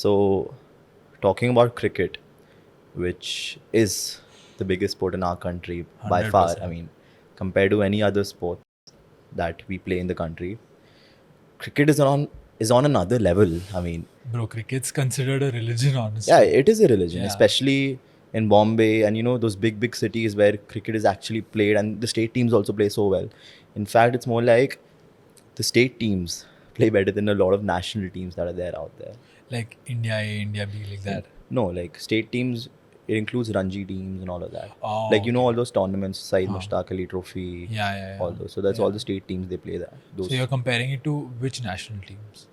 So, talking about cricket, which is the biggest sport in our country by far. 100%. I mean, compared to any other sport that we play in the country, cricket is on another level. I mean, Bro, cricket's considered a religion, honestly. yeah, it is a religion, Yeah. especially in Bombay and those big cities where cricket is actually played, and the state teams also play so well. In fact, it's more like the state teams play better than a lot of national teams that are there out there. Like India A, India B, like that. No, like state teams, it includes Ranji teams and all of that. Oh, Like, okay. all those tournaments, Saeed Mushtaq Ali Trophy, Yeah. all those. So that's all the state teams, they play that. Those. So you're comparing it to which national teams?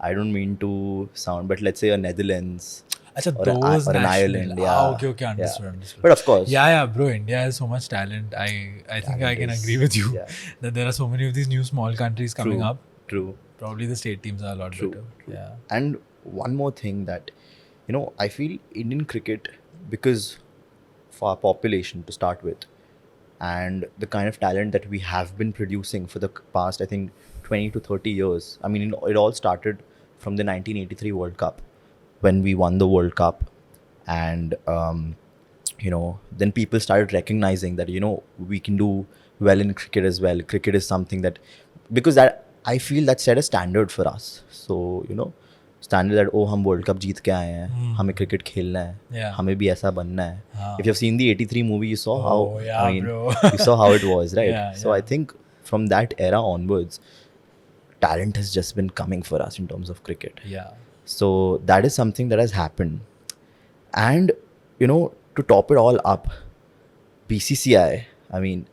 I don't mean to sound, but let's say a Netherlands Achha, or, those or an national. Ireland. Yeah. Okay, Yeah. understood. But of course. Yeah, bro, India has so much talent. I think I can is- agree with you yeah. that there are so many of these new small countries coming up. True. Probably the state teams are a lot better. Yeah. And one more thing that, I feel Indian cricket, because for our population to start with, and the kind of talent that we have been producing for the past, I think, 20 to 30 years. I mean, it all started from the 1983 World Cup when we won the World Cup. And, then people started recognizing that, we can do well in cricket as well. Cricket is something that, because that, I feel that set a standard for us. So, standard that, हम World Cup जीत के आए हैं, हमें cricket खेलना है, Yeah. हमें भी ऐसा बनना है. If you've seen the 83 movie, you saw how, yeah, bro. you saw how it was, right? Yeah, So I think from that era onwards, talent has just been coming for us in terms of cricket. Yeah. So that is something that has happened. And, to top it all up, BCCI, I mean,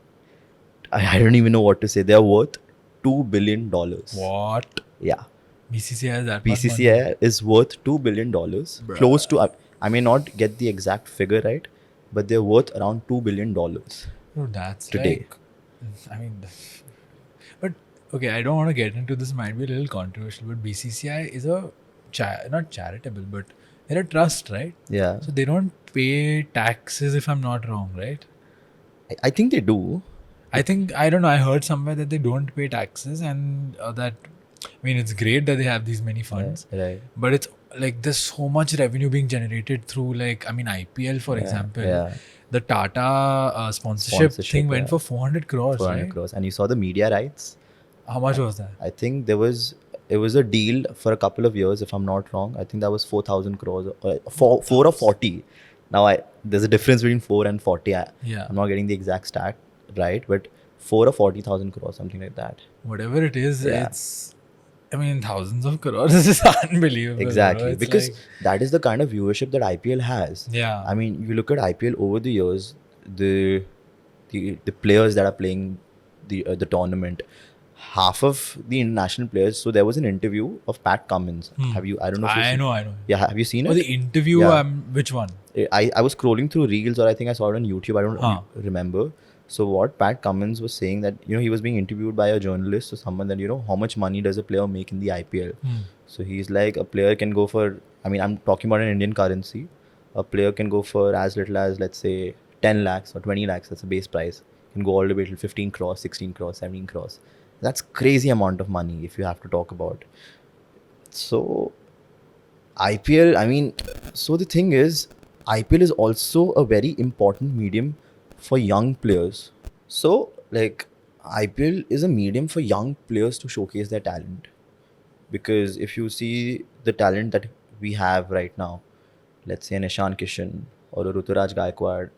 I don't even know what to say. They are worth $2 billion. What? Yeah. BCCI is that much money? BCCI is worth $2 billion. Close to, I may not get the exact figure right, but they're worth around $2 billion. Bro, that's Today. like, I mean, but okay, I don't want to get into this. Might be a little controversial, but BCCI is a not charitable, but they're a trust, right? Yeah. So they don't pay taxes, if I'm not wrong, right? I think they do. I think, I don't know, I heard somewhere that they don't pay taxes, and that, I mean, it's great that they have these many funds, Right. but it's like there's so much revenue being generated through, like, I mean, IPL, for example. Yeah. The Tata sponsorship thing went for 400 crores, 400 right? crores. And you saw the media rights. How much was that? I think it was a deal for a couple of years, if I'm not wrong. I think that was 4,000 crores, or 4 or 40. Now, there's a difference between 4 and 40. Yeah. I'm not getting the exact stat right, but 4 or 40,000 crores, something like that. Whatever it is, Yeah. it's, I mean, thousands of crores. This is unbelievable. Exactly, bro. It's because like, that is the kind of viewership that IPL has. yeah. I mean, you look at IPL over the years, the players that are playing the tournament, half of the international players. So there was an interview of Pat Cummins. Have you? I don't know. If I know. Yeah, have you seen it? Oh, the interview, Yeah. which one? I was scrolling through reels, or I think I saw it on YouTube. I don't remember. So what Pat Cummins was saying, that he was being interviewed by a journalist or someone, that how much money does a player make in the IPL. So he's like, a player can go for, I mean, I'm talking about an Indian currency. A player can go for as little as, let's say, 10 lakhs or 20 lakhs. That's a base price. Can go all the way to 15 crores, 16 crores, 17 crores. That's crazy amount of money if you have to talk about. So IPL, I mean, so the thing is, IPL is also a very important medium for young players. So, like, IPL is a medium for young players to showcase their talent. Because if you see the talent that we have right now, let's say an Ishan Kishan or a Ruturaj Gaikwad,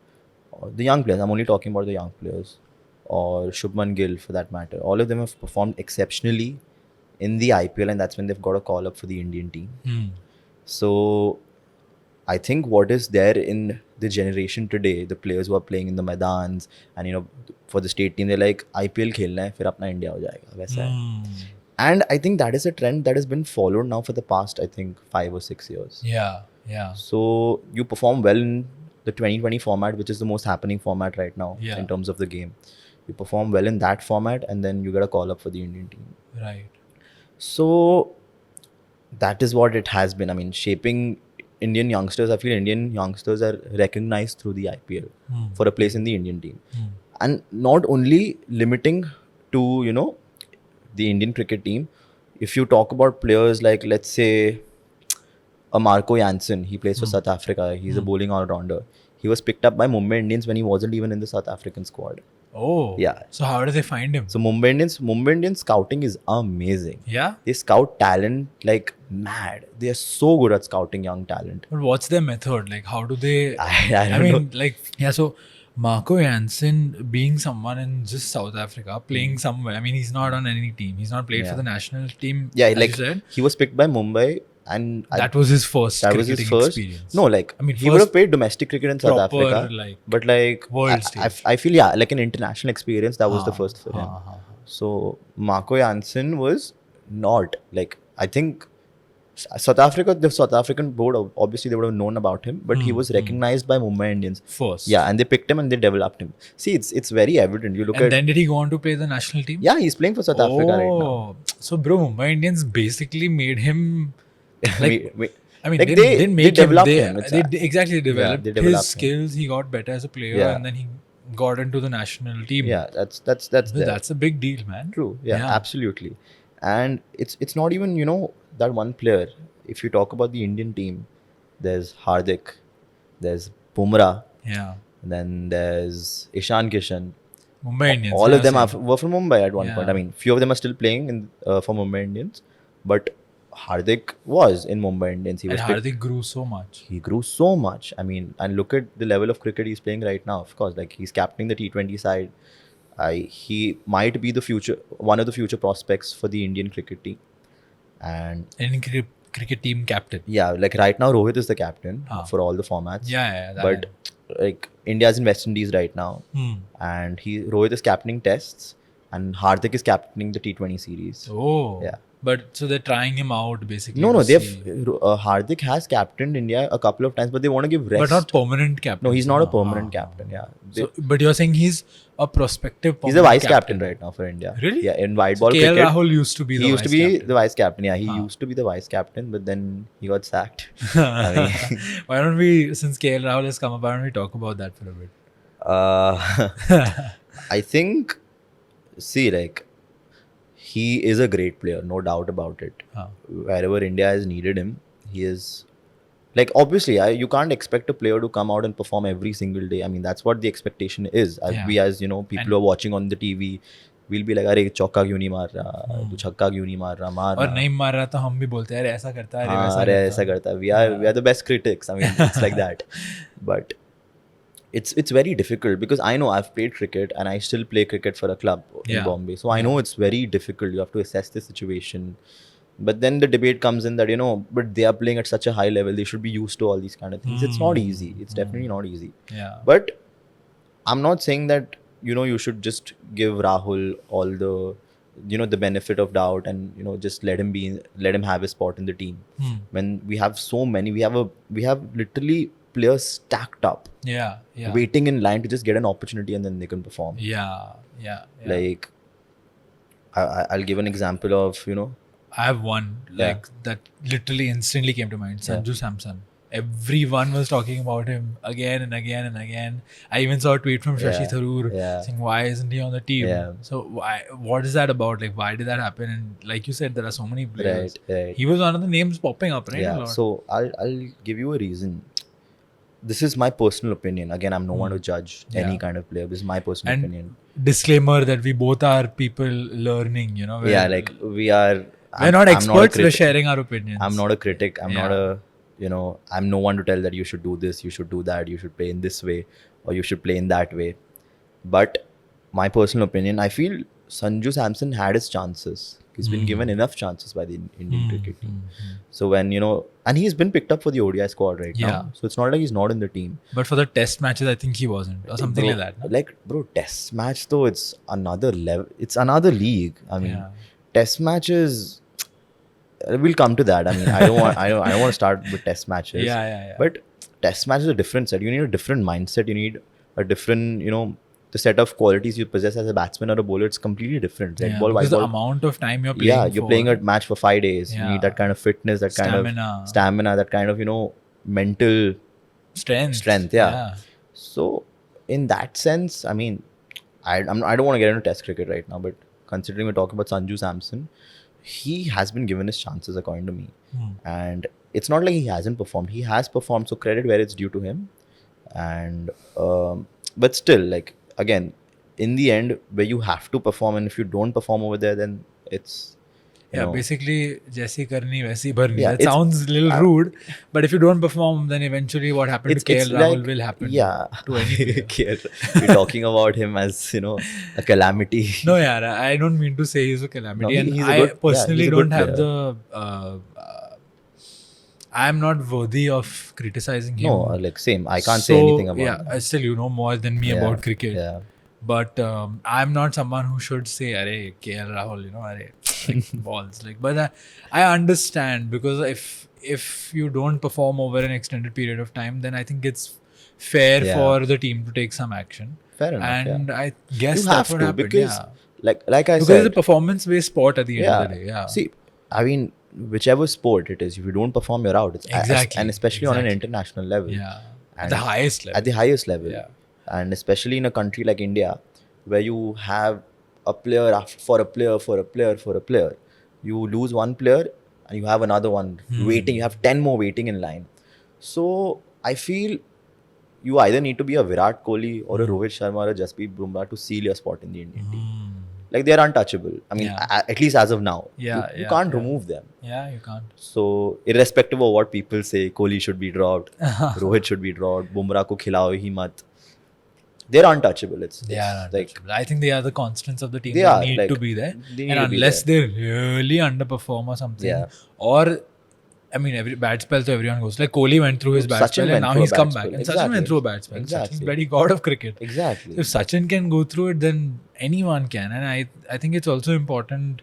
or the young players, I'm only talking about the young players, or Shubman Gill for that matter, all of them have performed exceptionally in the IPL, and that's when they've got a call up for the Indian team. So I think what is there in the generation today, the players who are playing in the Maidans and for the state team, they're like, IPL खेलना है, फिर अपना India हो जाएगा, वैसा है. And I think that is a trend that has been followed now for the past, I think, 5 or 6 years. Yeah. So you perform well in the 2020 format, which is the most happening format right now in terms of the game. You perform well in that format, and then you get a call up for the Indian team. Right. So that is what it has been. I mean, shaping Indian youngsters. I feel Indian youngsters are recognized through the IPL for a place in the Indian team. And not only limiting to, the Indian cricket team. If you talk about players like, let's say, Marco Jansen. He plays for South Africa. He's a bowling all-rounder. He was picked up by Mumbai Indians when he wasn't even in the South African squad. Oh. Yeah. So how do they find him? So Mumbai Indians scouting is amazing. Yeah. They scout talent like mad. They are so good at scouting young talent. But what's their method? Like, how do they? I don't know. like, yeah. So Marco Jansen being someone in just South Africa, playing somewhere. I mean, he's not on any team. He's not played for the national team. Yeah, as like you said. he was picked by Mumbai, and That was his first cricketing experience. No, like I mean, he would have played domestic cricket in South proper, Africa, like, but like world stage. I feel like an international experience that was the first for him. So Marco Jansen was not like, I think South Africa, the South African board obviously they would have known about him, but he was recognized by Mumbai Indians First. Yeah, and they picked him and they developed him. See, it's very evident. You look And at then did he go on to play the national team? Yeah, he's playing for South Africa right now. So bro, Mumbai Indians basically made him. Like, I mean, like they they didn't make developed him. him. Exactly, they developed they developed his skills. He got better as a player, Yeah. and then he got into the national team. Yeah, that's So that's a big deal, man. true. Yeah, absolutely. And it's not even that one player. If you talk about the Indian team, there's Hardik, there's Bumrah, Yeah. then there's Ishan Kishan. Mumbai Indians. All yeah, of them same. were from Mumbai at one Yeah. point. I mean, few of them are still playing for Mumbai Indians, but Hardik was in Mumbai Indians. He And was Hardik grew so much. He grew so much. I mean, and look at the level of cricket he's playing right now. Of course, like he's captaining the T20 side. He might be the future, one of the future prospects for the Indian cricket team. And Indian cricket team captain. yeah, like right now Rohit is the captain for all the formats. Yeah. But like India's in West Indies right now, and Rohit is captaining tests, and Hardik is captaining the T20 series. Oh. Yeah. But so they're trying him out basically. No, to they've see. Hardik has captained India a couple of times, but they want to give rest. But not permanent captain. No, he's not a permanent captain. Yeah. So, but you're saying he's a prospective He's permanent a vice captain right now for India. Really? Yeah, in white ball KL cricket. Rahul used to be the He vice used to be captain. the vice captain. Yeah, he used to be the vice captain, but then he got sacked. I mean, Why don't we, since KL Rahul has come up, why don't we talk about that for a bit? I think, see, like, he is a great player, no doubt about it. Wherever India has needed him, he is. Like, obviously, you can't expect a player to come out and perform every single day. I mean, that's what the expectation is. We, as people who are watching on the TV, we'll be like, अरे चौका क्यों नहीं मार रहा, तू छक्का क्यों नहीं मार रहा, मार और नहीं मार रहा तो हम भी बोलते हैं अरे ऐसा करता है, अरे ऐसा करता है. We are the best critics. I mean, it's like that. But it's very difficult because I know I've played cricket and I still play cricket for a club in Bombay. So I know it's very difficult. You have to assess the situation. But then the debate comes in that, but they are playing at such a high level. They should be used to all these kind of things. It's not easy. It's definitely not easy. Yeah. But I'm not saying that, you should just give Rahul all the, the benefit of doubt and, just let him have his spot in the team. When we have so many, we have literally players stacked up. Yeah. Waiting in line to just get an opportunity and then they can perform. Yeah. Like, I'll give an example of, I have one that literally instantly came to mind. Sanju Samson. Everyone was talking about him again and again and again. I even saw a tweet from Shashi Tharoor saying, why isn't he on the team? Yeah. So what is that about? Like, why did that happen? And like you said, there are so many players. Right. He was one of the names popping up, right? Yeah. So I'll give you a reason. This is my personal opinion. Again, I'm no one to judge any kind of player. This is my personal opinion. Disclaimer that we both are people learning, like we are. We're not experts, we're sharing our opinions. I'm not a critic. I'm not a, I'm no one to tell that you should do this, you should do that, you should play in this way, or you should play in that way. But my personal opinion, I feel Sanju Samson had his chances. He's been given enough chances by the Indian cricket team. So when, and he's been picked up for the ODI squad right now. So it's not like he's not in the team. But for the test matches, I think he wasn't, or something like that. No? Like, bro, test match though, it's another level. It's another league. I mean, test matches, we'll come to that. I mean, I don't want to start with test matches. Yeah. But test match is a different set. You need a different mindset. You need a different, the set of qualities you possess as a batsman or a bowler. It's completely different. Red ball, white ball. The amount of time you're playing. Yeah, you're playing a match for 5 days. Yeah. You need that kind of fitness, that kind of stamina, that kind of mental strength. Yeah. So in that sense, I mean, I don't want to get into test cricket right now, but considering we're talking about Sanju Samson, he has been given his chances according to me. And it's not like he hasn't performed. He has performed, so credit where it's due to him. And but still, like, again, in the end, where you have to perform, and if you don't perform over there, then it's you know, basically, Jaisi karni, waisi bharni. Yeah, That it's- sounds a little rude, but if you don't perform, then eventually what happened to KL Rahul will happen to any player. You're talking about him as, you know, a calamity. No, yeah, I don't mean to say he's a calamity. No, and he's a I good- personally he's a don't good have player. the... I'm not worthy of criticizing him. No, like, same. I can't say anything about him. Yeah, still, you know more than me Yeah, about cricket. Yeah. But I'm not someone who should say, "Arey, KL Rahul," you know, "Arey, like, balls." Like, but I understand, because if you don't perform over an extended period of time, then I think it's fair Yeah. for the team to take some action. Fair enough. And yeah. I guess You that's have what to, happened. because, Yeah. like I Because said, it's a performance-based sport at the end of the day. Yeah. See, I mean, whichever sport it is, if you don't perform, you're out. It's Exactly. and especially on an Exactly. international level. Yeah. At And the highest level. At the highest level. Yeah. And especially in a country like India, where you have a player for a player. You lose one player and you have another one waiting. You have 10 more waiting in line. So I feel you either need to be a Virat Kohli or a Rohit Sharma or a Jasprit Bumrah to seal your spot in the Indian team. Like, they're untouchable. I mean, Yeah. at least as of now. Yeah, You yeah, can't yeah. remove them. Yeah, you can't. So, irrespective of what people say, Kohli should be dropped, Rohit should be dropped, Bumrah ko khilao hi mat. They're untouchable. It's like, I think they are the constants of the team. They They are, need like, to be there. they need And to be unless they really underperform or something, Yeah. or I mean, every bad spell, so everyone goes. Like Kohli went through his bad Sachin spell, and went now through a he's bad come spell. back. And Sachin Exactly. went through a bad spell. Exactly. Sachin's bloody god of cricket. exactly. If Sachin can go through it, then anyone can. And I think it's also important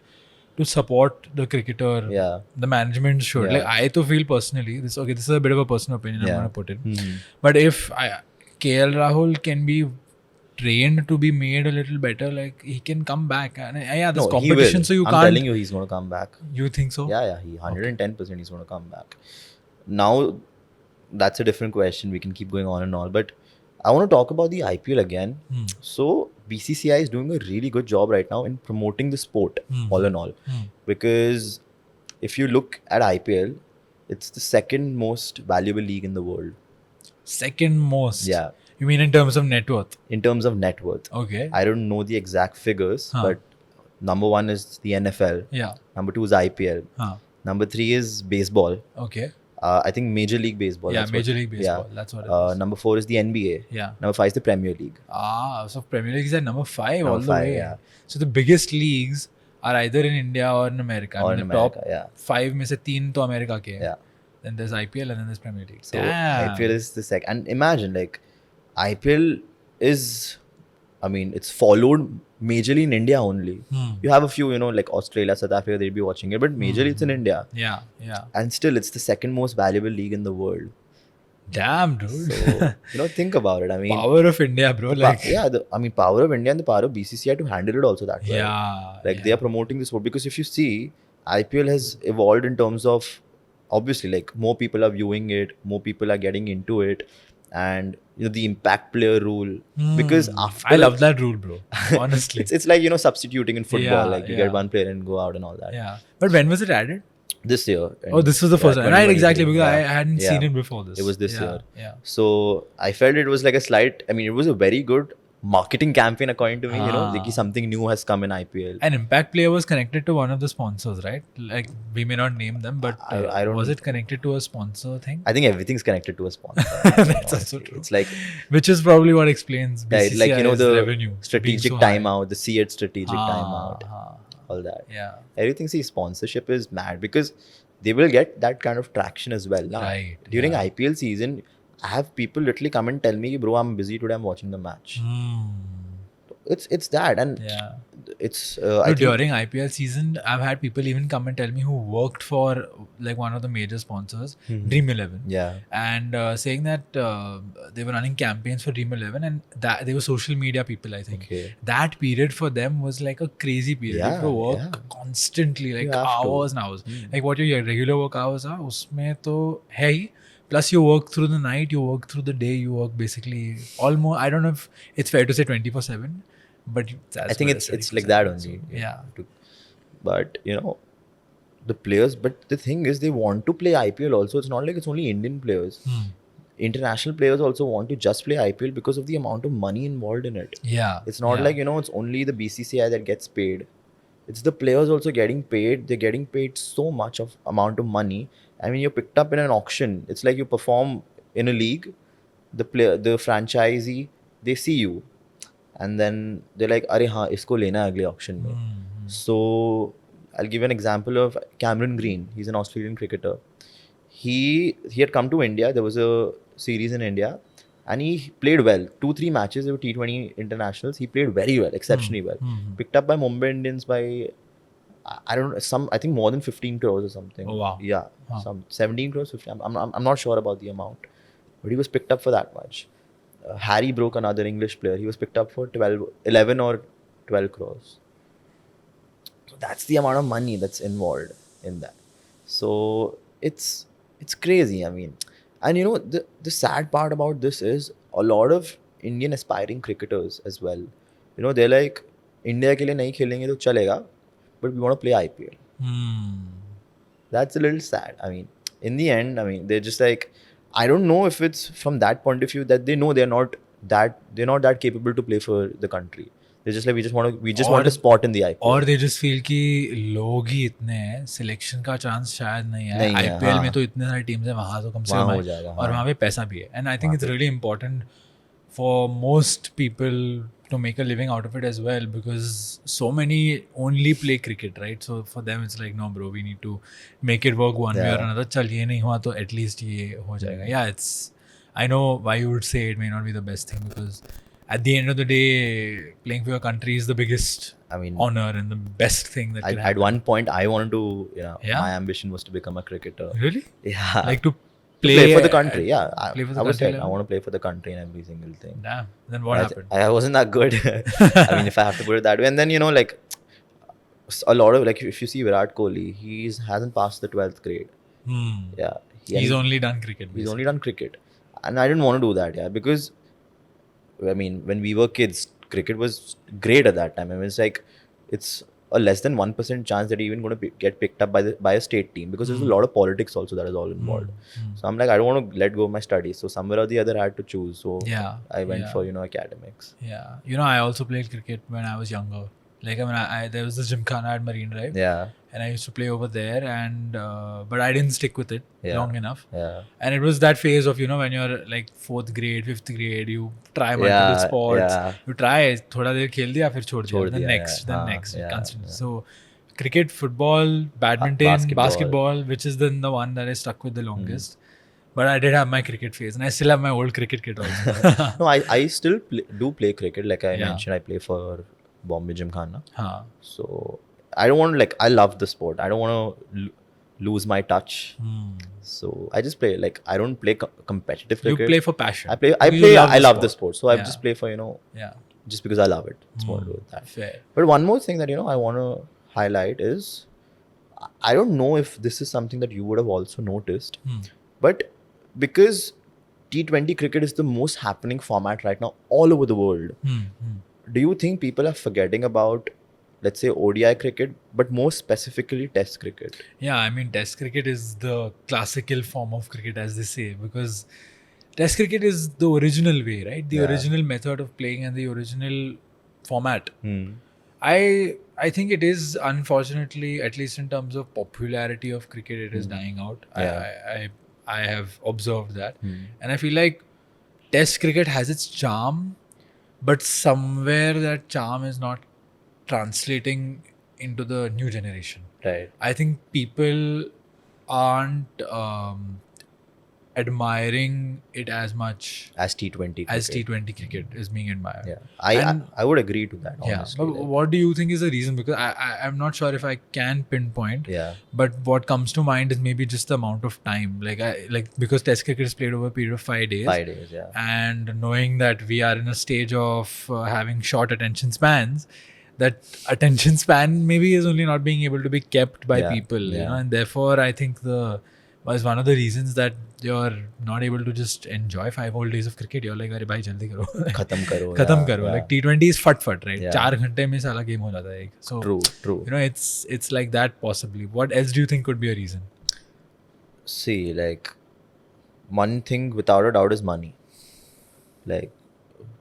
to support the cricketer. Yeah. The management should. Yeah. Like, I to feel personally, this is a bit of a personal opinion I'm Yeah. going to put in. Mhm. But if KL Rahul can be trained to be made a little better, like, he can come back. And yeah, there's No, he competition, will. so you I'm can't. telling you, he's going to come back. You think so? Yeah, he 110% he's going to come back. Now, that's a different question. We can keep going on and all, but I want to talk about the IPL again. So, BCCI is doing a really good job right now in promoting the sport, all in all, because if you look at IPL, it's the second most valuable league in the world. Second most. Yeah, You mean in terms of net worth? in terms of net worth. Okay. I don't know the exact figures, but number one is the NFL. Yeah. Number two is IPL. Number three is baseball. Okay. I think Major League Baseball. Yeah, that's Major what- League Baseball. That's what it is. Number four is the NBA. Yeah. Number five is the Premier League. So Premier League is at number 5 all Number the five, way. yeah. So the biggest leagues are either in India or in America. Or I mean, in the America, top yeah. 5 में से 3 तो America के हैं. Yeah. Then there's IPL and then there's Premier League. So Damn. IPL is the second. And imagine, like, IPL is, I mean, it's followed majorly in India only. You have a few, you know, like Australia, South Africa, they'll be watching it, but majorly it's in India. Yeah. And still, it's the second most valuable league in the world. Damn, dude. So, you know, think about it. I mean, Power of India, bro. Like, power of India and the power of BCCI to handle it also that way. yeah. Like, they are promoting this sport, because if you see, IPL has evolved in terms of, obviously, like, more people are viewing it, more people are getting into it, and, you know, the impact player rule. Because after, I love that rule, bro. Honestly. it's like, you know, substituting in football, Yeah, like, you yeah. get one player and go out and all that. Yeah. But when was it added? This year. Oh, this was the first one. Right, 2023, exactly. Because I yeah. hadn't Yeah. seen it before this. It was this Yeah, year. Yeah. So I felt it was like a slight, I mean, it was a very good marketing campaign according to me, you know, like, something new has come in IPL. An impact player was connected to one of the sponsors, right? Like, we may not name them, but I don't- was it connected to a sponsor thing? I think everything's connected to a sponsor. That's also true. It's like, Which is probably what explains yeah, like, you know, BCCI's the revenue being strategic so high. timeout, the C8 strategic timeout, all that. Yeah. Everything, see, sponsorship is mad, because they will get that kind of traction as well. Now, Right, during yeah. IPL season, I have people literally come and tell me, bro, I'm busy today, I'm watching the match. It's that, and Yeah. it's No, I think, during IPL season, I've had people even come and tell me who worked for like one of the major sponsors, Dream 11. yeah, And saying that they were running campaigns for Dream 11, and that they were social media people, I think. Okay. That period for them was like a crazy period. Yeah, They have to work yeah. constantly, like You have to. hours and hours. Like what your regular work hours are, usme to hai hi. Plus you work through the night, you work through the day, you work basically almost, I don't know if it's fair to say 24/7, but I think it's like that only. Yeah. But, you know, the players, but the thing is, they want to play IPL also. It's not like it's only Indian players. International players also want to just play IPL because of the amount of money involved in it. Yeah. It's not like, it's only the BCCI that gets paid. It's the players also getting paid. They're getting paid so much of amount of money. I mean, you're picked up in an auction. It's like you perform in a league. The franchisee, they see you, and then they're like, "Arey haan, isko lena hai agle auction mein." So I'll give you an example of Cameron Green. He's an Australian cricketer. He had come to India. There was a series in India, and he played well. 2-3 matches, they were T20 internationals. He played very well, exceptionally well. Picked up by Mumbai Indians by, I don't know, I think more than 15 crores or something. Oh wow. Yeah, some 17 crores, 15. I'm not sure about the amount, but he was picked up for that much. Harry Brook, another English player, he was picked up for 11 or 12 crores. So that's the amount of money that's involved in that. So it's crazy. I mean, and the sad part about this is a lot of Indian aspiring cricketers as well. They're like, India ke liye nahi khelenge to chalega, but we want to play IPL. That's a little sad. I mean, in the end, they're just like, I don't know if it's from that point of view that they know they're not that capable to play for the country. They're just like, we just want a spot in the IPL. और they just feel कि लोग ही इतने हैं, selection का chance शायद नहीं है, IPL में तो इतने सारी टीम्स हैं, वहाँ तो कम से कम और वहाँ पे पैसा भी है. And I think it's really important for most people to make a living out of it as well, because so many only play cricket, right? So for them it's like, no bro, we need to make it work one way or another. चल ये नहीं हुआ तो at least ये हो जाएगा. Yeah, I know why you would say it may not be the best thing, because at the end of the day, playing for your country is the biggest honor and the best thing that can happen. At one point, I wanted to, my ambition was to become a cricketer. Really? Yeah. Like to play for the country, yeah. I was saying, I want to play for the country in every single thing. Damn. Then what happened? I wasn't that good. If I have to put it that way. And then, like, a lot of, like, if you see Virat Kohli, he hasn't passed the 12th grade. Yeah. He's only done cricket. He's only done cricket. And I didn't want to do that, because when we were kids, cricket was great at that time. It's like, it's a less than 1% chance that you're even going to get picked up by a state team, because there's a lot of politics also that is all involved. So I'm like, I don't want to let go of my studies. So somewhere or the other, I had to choose. So I went for, academics. Yeah. I also played cricket when I was younger. Like, there was this gymkhana at Marine Drive. Yeah. And I used to play over there, and but I didn't stick with it long enough. Yeah. And it was that phase of, when you're like 4th grade, 5th grade, you try multiple sports. Yeah. You try, thoda der khel diya, fir chhod diya. Then next. Constantly. So, cricket, football, badminton, basketball, which is then the one that I stuck with the longest. But I did have my cricket phase, and I still have my old cricket kit also. No, I still do play cricket. Like I mentioned, I play for Bombay Gymkhana. So I don't want to, I love the sport. I don't want to lose my touch. So I just play. Like, I don't play competitive cricket. You play for passion. I love the sport. So I just play for, just because I love it. It's more to do with that. Fair. But one more thing that, I want to highlight is, I don't know if this is something that you would have also noticed, but because T20 cricket is the most happening format right now all over the world, do you think people are forgetting about, let's say, ODI cricket, but more specifically Test cricket? Yeah, Test cricket is the classical form of cricket, as they say, because Test cricket is the original way, right? The original method of playing and the original format. I think it is, unfortunately, at least in terms of popularity of cricket, it is dying out. I have observed that. And I feel like Test cricket has its charm, but somewhere that charm is not translating into the new generation. Right. I think people aren't admiring it as much as T20 cricket. As T20 cricket is being admired. Yeah, I would agree to that, honestly. But what do you think is the reason? Because I'm not sure if I can pinpoint. Yeah. But what comes to mind is maybe just the amount of time. Because Test cricket is played over a period of 5 days. 5 days, yeah. And knowing that we are in a stage of having short attention spans, that attention span maybe is only not being able to be kept by people, and therefore I think the was one of the reasons that you're not able to just enjoy 5 whole days of cricket. You're like, अरे भाई जल्दी करो, खत्म करो. खत्म करो. Like T20 is फट, right? Yeah. 4 घंटे में साला game हो जाता है. So True. You know, it's like that possibly. What else do you think could be a reason? See, like, one thing without a doubt is money. Like,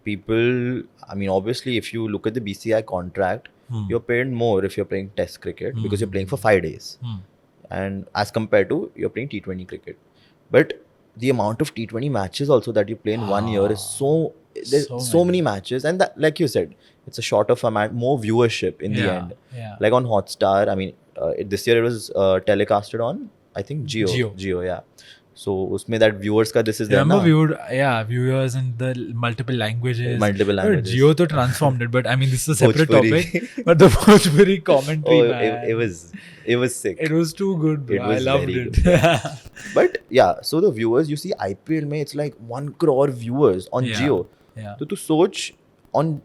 people, I mean, obviously, if you look at the BCCI contract, you're paid more if you're playing Test cricket because you're playing for 5 days. And as compared to you're playing T20 cricket. But the amount of T20 matches also that you play in 1 year is there's so many matches. And that, like you said, it's a shorter format, more viewership in the end. Yeah. Like on Hotstar, I mean, this year it was telecasted on, I think, G.O. Yeah. So usme that viewers ka this is there now. Viewers in the multiple languages. G.O. to transformed it, but I mean this is a separate topic. But the Bhojpuri commentary, man. It was sick. It was too good, bro. I loved it. But yeah, so the viewers, you see IPL mein, it's like 1 crore viewers on G.O. Yeah. So to search on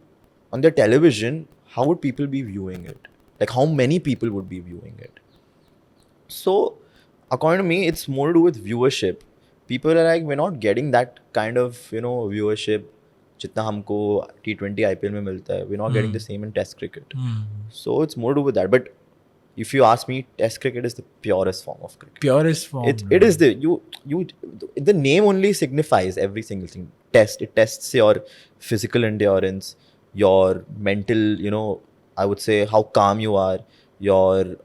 their television, how would people be viewing it? Like how many people would be viewing it? So according to me, it's more to do with viewership. People are like, we're not getting that kind of, you know, viewership jitna humko T20 IPL mein milta hai. We're not getting the same in Test cricket. So it's more to do with that. But if you ask me, Test cricket is the purest form of cricket. Purest form. It is the name only signifies every single thing. Test. It tests your physical endurance, your mental, you know, I would say how calm you are, your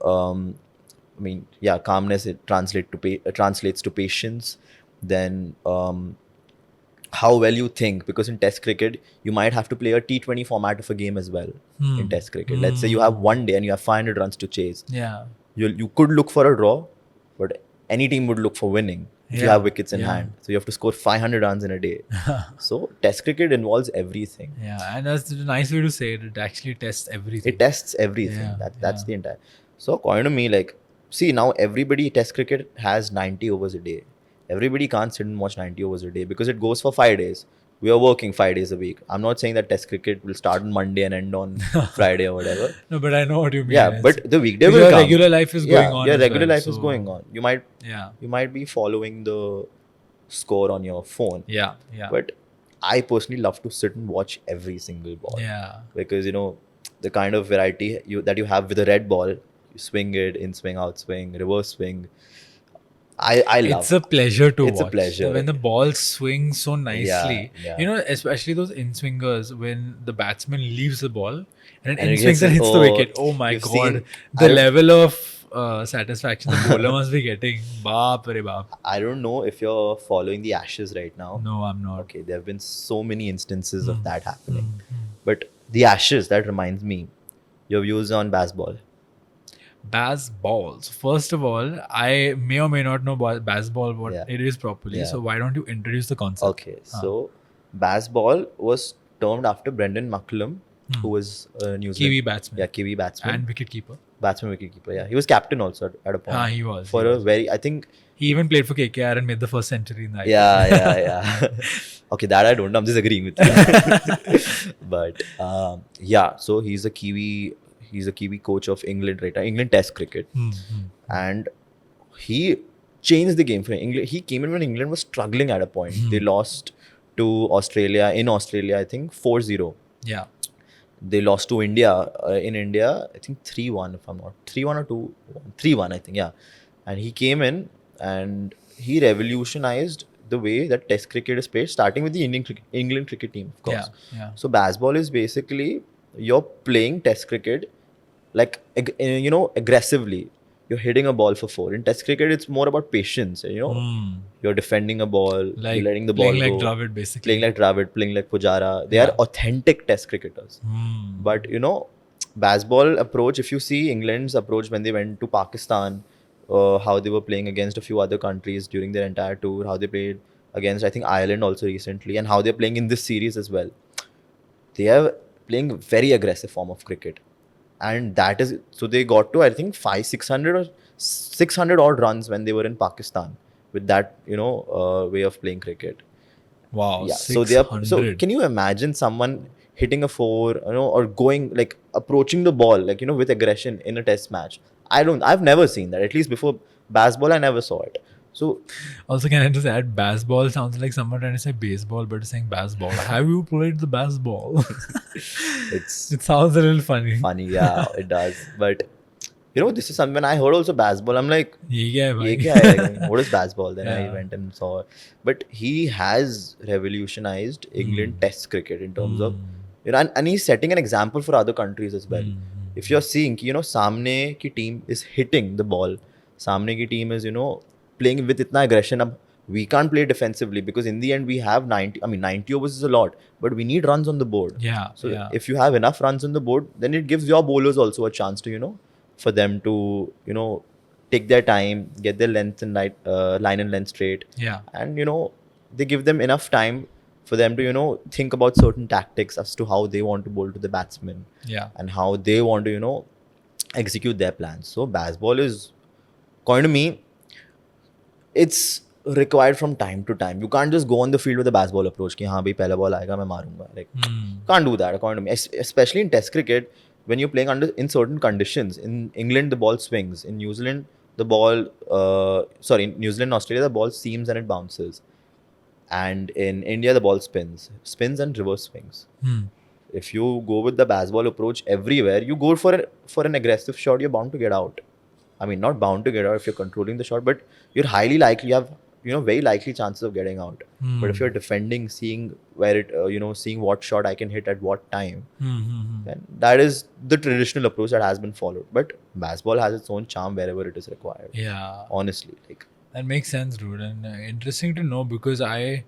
calmness, it translates to patience. Then how well you think, because in Test cricket you might have to play a T20 format of a game as well. In Test cricket, let's say you have 1 day and you have 500 runs to chase. Yeah, you could look for a draw, but any team would look for winning if you have wickets in hand. So you have to score 500 runs in a day. So Test cricket involves everything. Yeah, and that's a nice way to say it. It actually tests everything. It tests everything. That's the entire. So according to me, like, see, now everybody, Test cricket has 90 overs a day. Everybody can't sit and watch 90 overs a day because it goes for 5 days. We are working 5 days a week. I'm not saying that Test cricket will start on Monday and end on Friday or whatever. No, but I know what you mean. Yeah, but the weekday will come. Your regular life is going on. Your regular life is going on. You might be following the score on your phone. Yeah. But I personally love to sit and watch every single ball. Yeah. Because, you know, the kind of variety that you have with a red ball, you swing it, in swing, out swing, reverse swing. I love. It's a pleasure to watch. It's a pleasure. When the ball swings so nicely. Yeah. You know, especially those in-swingers, when the batsman leaves the ball and it in-swings and hits the wicket. Oh my God. The level of satisfaction the bowler must be getting. Baap re baap. I don't know if you're following the Ashes right now. No, I'm not. Okay, there have been so many instances of that happening. But the Ashes, that reminds me, your views on Bazball. Bazball. So first of all, I may or may not know Bazball, what it is properly. Yeah. So why don't you introduce the concept? Okay, so Bazball was termed after Brendan McCullum, who was a New Zealand Kiwi batsman. Yeah, Kiwi batsman. And wicketkeeper. Wicketkeeper, yeah. He was captain also at a point. He was. I think... He even played for KKR and made the first century in that. Yeah. Okay, that I don't know. I'm just agreeing with you. But so he's a Kiwi coach of England, right? England Test cricket. And he changed the game for England. He came in when England was struggling at a point. They lost to Australia, I think 4-0. Yeah. They lost to India. In India, I think 3-1, if I'm not. 3-1 or 2-1. 3-1, I think, yeah. And he came in and he revolutionized the way that Test cricket is played, starting with the England cricket team, of course. Yeah. So Bazball is basically, you're playing Test cricket like, you know, aggressively. You're hitting a ball for 4. In Test cricket, it's more about patience. You know, you're defending a ball, like you're letting the ball go. Playing like Dravid, basically. Playing like Dravid, playing like Pujara. They are authentic Test cricketers. But, you know, Bazball approach, if you see England's approach when they went to Pakistan, how they were playing against a few other countries during their entire tour, how they played against, I think, Ireland also recently, and how they're playing in this series as well. They are playing a very aggressive form of cricket. And that is, so they got to, I think, 600 or 600 odd runs when they were in Pakistan with that, you know, way of playing cricket. Wow. Yeah. So can you imagine someone hitting a 4, you know, or going, like, approaching the ball, like, you know, with aggression in a Test match? I've never seen that. At least before Bazball, I never saw it. So Also, can I just add, Bazball sounds like someone trying to say baseball, but saying Bazball. Have you played the Bazball? It sounds a little funny. Funny, yeah, it does. But this is something when I heard also Bazball, I'm like, ये क्या है भाई? ये क्या है? Like, what is Bazball? Then I Yeah. went and saw. But he has revolutionized England Test cricket in terms of, and he's setting an example for other countries as well. If you're seeing, सामने की team is hitting the ball, सामने की team is, playing with itna aggression. We can't play defensively because in the end we have 90. I mean, 90 overs is a lot, but we need runs on the board. Yeah. So if you have enough runs on the board, then it gives your bowlers also a chance to, for them to, take their time, get their length and line and length straight. Yeah. And, they give them enough time for them to, think about certain tactics as to how they want to bowl to the batsmen. Yeah. And how they want to, execute their plans. So Bazball is, according to me, it's required from time to time. You can't just go on the field with a Bazball approach ki haan bhai pehla ball aayega main marunga. Like can't do that according to me. Especially in Test cricket, when you're playing in certain conditions. In England the ball swings. In New Zealand the ball in New Zealand and Australia the ball seams and it bounces. And in India the ball spins and reverse swings. If you go with the Bazball approach everywhere, you go for an aggressive shot, you're bound to get out. I mean, not bound to get out if you're controlling the shot, but you're highly likely, you have, very likely chances of getting out. But if you're defending, seeing where it, seeing what shot I can hit at what time, then that is the traditional approach that has been followed. But Bazball has its own charm wherever it is required. Yeah. Honestly, like. That makes sense, dude. And interesting to know because I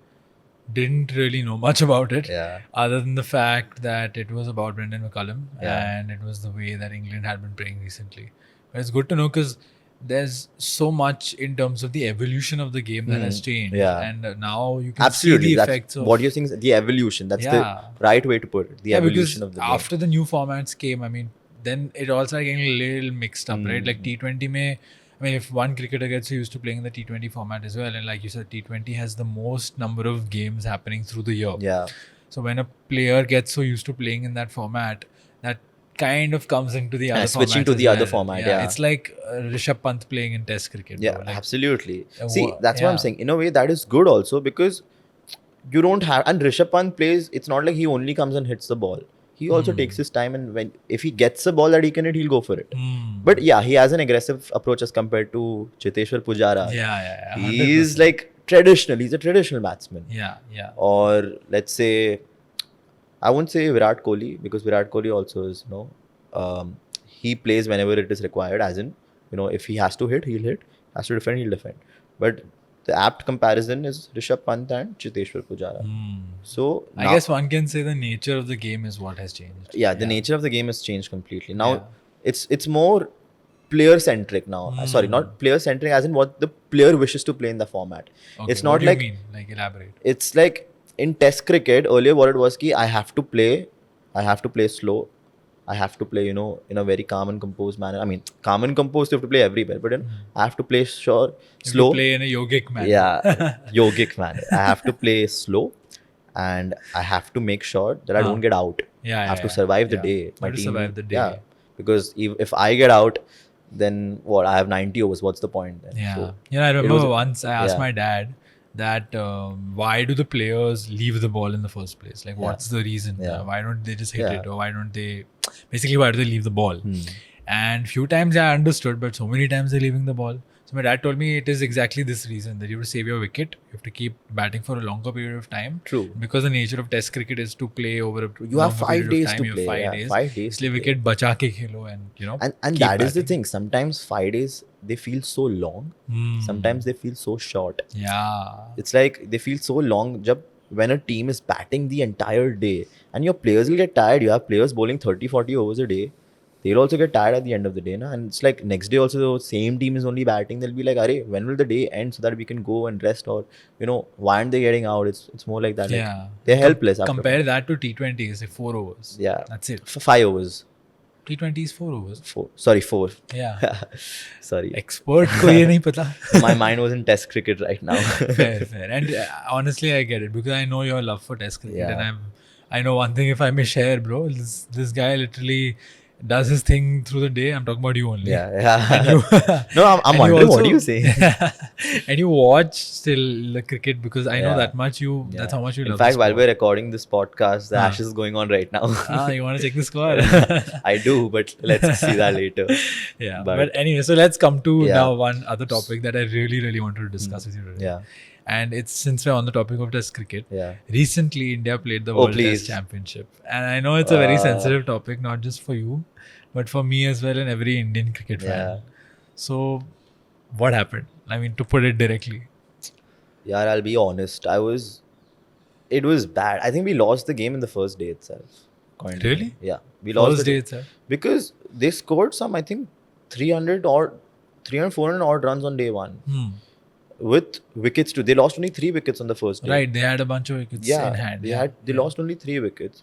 didn't really know much about it. Yeah. Other than the fact that it was about Brendan McCullum Yeah. and it was the way that England had been playing recently. But it's good to know because there's so much in terms of the evolution of the game that has changed. Yeah. And now you can Absolutely. see the That's effects of what you're saying is the evolution. That's the right way to put it. The evolution of the game. After the new formats came, I mean, then it all started getting a little mixed up, right? Like T20 mein, I mean, if one cricketer gets used to playing the T20 format as well, and like you said, T20 has the most number of games happening through the year. Yeah. So when a player gets so used to playing in that format, that kind of comes into the other switching format to the as other well. format, yeah. It's like Rishabh Pant playing in Test cricket. Yeah, bro. Like, absolutely. See, that's what I'm saying. In a way, that is good also because you don't have... And Rishabh Pant plays... It's not like he only comes and hits the ball. He also takes his time, and if he gets a ball that he can hit, he'll go for it. But yeah, he has an aggressive approach as compared to Cheteshwar Pujara. Yeah. He's like traditional. He's a traditional batsman. Yeah. Or let's say... I won't say Virat Kohli because Virat Kohli also is, he plays whenever it is required, as in, if he has to hit, he'll hit. Has to defend, he'll defend. But the apt comparison is Rishabh Pant and Cheteshwar Pujara. So I guess one can say the nature of the game is what has changed. Yeah, the nature of the game has changed completely. Now it's more player centric now. Sorry, not player centric as in what the player wishes to play in the format. Okay, it's not what do like you mean? Like elaborate. It's like in Test cricket earlier, what it was ki I have to play slow. I have to play, in a very calm and composed manner. I mean, calm and composed, you have to play everywhere. But I have to play slow. You play in a yogic manner. Yeah, yogic manner. I have to play slow, and I have to make sure that I don't get out. Yeah, I have to survive the day. My team survive the day. Yeah, because if I get out, then what? I have 90 overs. What's the point then? Yeah. So I remember once I asked my dad that why do the players leave the ball in the first place? Like, what's the reason? Why don't they just hit it? Or why don't they... Basically, why do they leave the ball? And few times I understood, but so many times they're leaving the ball. So my dad told me it is exactly this reason, that you have to save your wicket. You have to keep batting for a longer period of time. True. Because the nature of Test cricket is to play over a you have 5 days to you play. have 5 days. 5 days. Isliye wicket bacha ke khelo and And that is the thing. Sometimes 5 days they feel so long. Sometimes they feel so short. Yeah. It's like they feel so long when a team is batting the entire day and your players will get tired. You have players bowling 30-40 overs a day. They'll also get tired at the end of the day. Na? And it's like next day also the same team is only batting. They'll be like, Arey, when will the day end so that we can go and rest? Or, why aren't they getting out? It's more like that. Yeah. Like, they're helpless. Compare that to T20, say 4 overs. Yeah. That's it. For 5 overs. T20 is 4 overs. 4. Yeah. Sorry. Expert ko ye nahi pata. My mind was in Test cricket right now. Fair. And honestly, I get it because I know your love for Test cricket. And I know one thing, if I may share, bro, this guy literally does his thing through the day. I'm talking about you only. Yeah. And you, No, I'm and you wondering what also- are you saying? and you watch still the cricket because I know Yeah. that much. Yeah. That's how much you In love. fact, the while sport. we're recording this podcast, the Huh. Ashes is going on right now. You want to check the score? I do, but let's see that later. Yeah. But- But anyway, so let's come to Yeah. now one other topic that I really wanted to discuss with you today. Yeah. And it's since we're on the topic of Test cricket. Yeah. Recently, India played the Oh, World please. Test Championship, and I know it's a very sensitive topic, not just for you, but for me as well and every Indian cricket fan. Yeah. So, what happened? I mean, to put it directly. Yeah, I'll be honest. It was bad. I think we lost the game in the first day itself. according to me. Really? Yeah. We lost First the day itself. because they scored some, I think, 400 odd runs on day one. With wickets too. They lost only 3 wickets on the first day. Right, they had a bunch of wickets in hand. They lost only 3 wickets.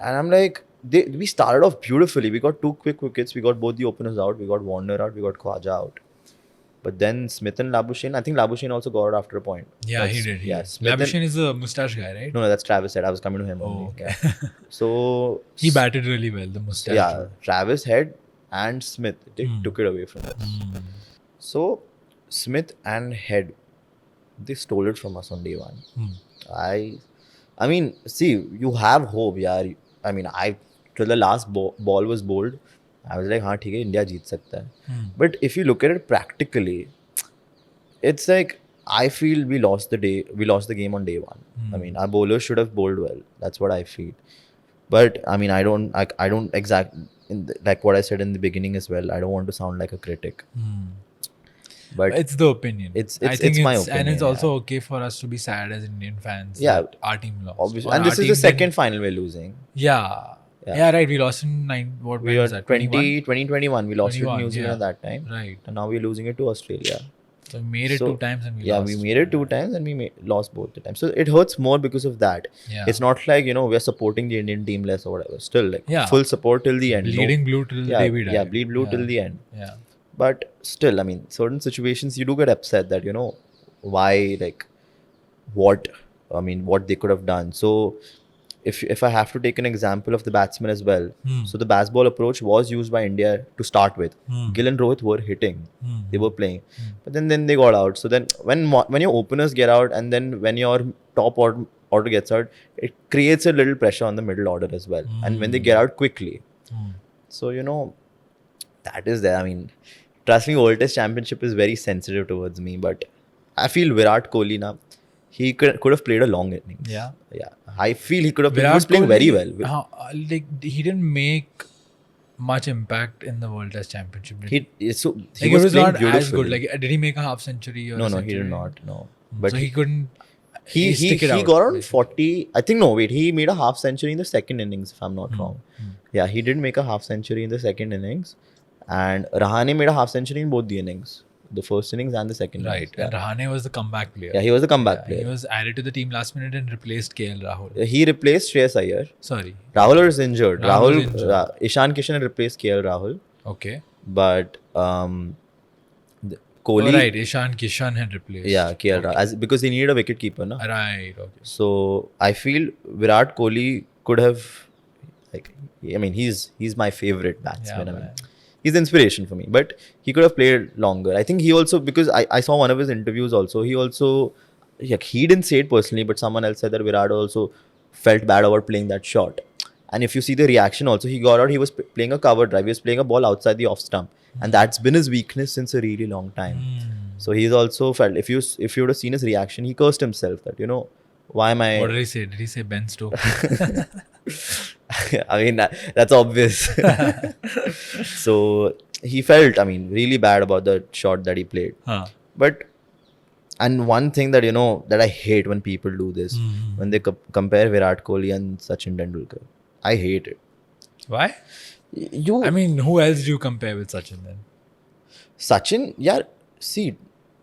And I'm like, we started off beautifully. We got 2 quick wickets. We got both the openers out. We got Warner out. We got Khwaja out. But then Smith and Labuschagne, I think Labuschagne also got out after a point. Yeah, he did. Yeah, Smith Labuschagne is the moustache guy, right? No, that's Travis Head. I was coming to him Oh, only. okay. Yeah. So He batted really well, the moustache. yeah, Travis Head and Smith, they took it away from us. So Smith and Head, they stole it from us on day one. I mean, see, you have hope, yeah. I mean, till the last ball was bowled, I was like, हाँ ठीक है, India जीत सकता है. But if you look at it practically, it's like I feel we lost the game on day one. I mean, our bowlers should have bowled well. That's what I feel. But I mean, I don't like what I said in the beginning as well. I don't want to sound like a critic. But it's the opinion. I think it's my opinion. And it's also okay for us to be sad as Indian fans. Yeah. That our team lost. Obviously. Or And this our is the team second final we're losing. Yeah, right. We lost in when We were was that? 2021. We lost it to 21, New Zealand yeah. at that time. Right. And now we're losing it to Australia. So we made it So, 2 times and we Yeah, lost. we made it 2 times and we lost both the times. So it hurts more because of that. Yeah. It's not like, we're supporting the Indian team less or whatever. Still, like, Yeah. full support till the end. Bleeding blue till the day we die. Yeah, bleed blue till the end. Yeah. But still, I mean, certain situations you do get upset that, why, like, what they could have done. So if I have to take an example of the batsmen as well, so the Bazball approach was used by India to start with. Gill and Rohit were hitting, they were playing, but then they got out. So then when your openers get out and then when your top order gets out, it creates a little pressure on the middle order as well. And when they get out quickly, so that is there. I mean, trust me, World Test Championship is very sensitive towards me, but I feel Virat Kohli now, he could have played a long innings. Yeah. I feel he could have. He Virat was playing very well. Like he didn't make much impact in the World Test Championship. Did he? He Like, was it was playing not as beautifully. good. Like, did he make a half century? Or No, a he century? did not. No, but So he couldn't. he stick it out, got on basically. 40. I think no, wait. He made a half century in the second innings, if I'm not wrong. Yeah, he did make a half century in the second innings, and Rahane made a half century in both the innings, the first innings and the second. Right. innings. Yeah. And Rahane was the comeback player. Yeah, he was the comeback He player. was added to the team last minute and replaced KL Rahul. He replaced Shreyas Iyer. Sorry. Rahul was injured. Rahul was injured. Ishan Kishan replaced KL Rahul, Okay. but Kohli. Oh, right. Ishan Kishan had replaced. Yeah, KL Rahul, because they needed a wicket keeper, na. Right. Okay. So I feel Virat Kohli could have, like, I mean, he's my favorite batsman. Yeah, I mean, man. he's the inspiration for me. But he could have played longer. I think he also, because I saw one of his interviews also. He also, he didn't say it personally, but someone else said that Virat also felt bad about playing that shot. And if you see the reaction also, he got out. He was playing a cover drive. He was playing a ball outside the off stump, and that's been his weakness since a really long time. So he's also felt, if you would have seen his reaction, he cursed himself that, why am I... What did he say? Did he say Ben Stokes? I mean, that's obvious. So he felt, I mean, really bad about the shot that he played. Huh. But, and one thing that, that I hate when people do this, when they compare Virat Kohli and Sachin Tendulkar. I hate it. Why? I mean, who else do you compare with Sachin then? Sachin, yeah, see,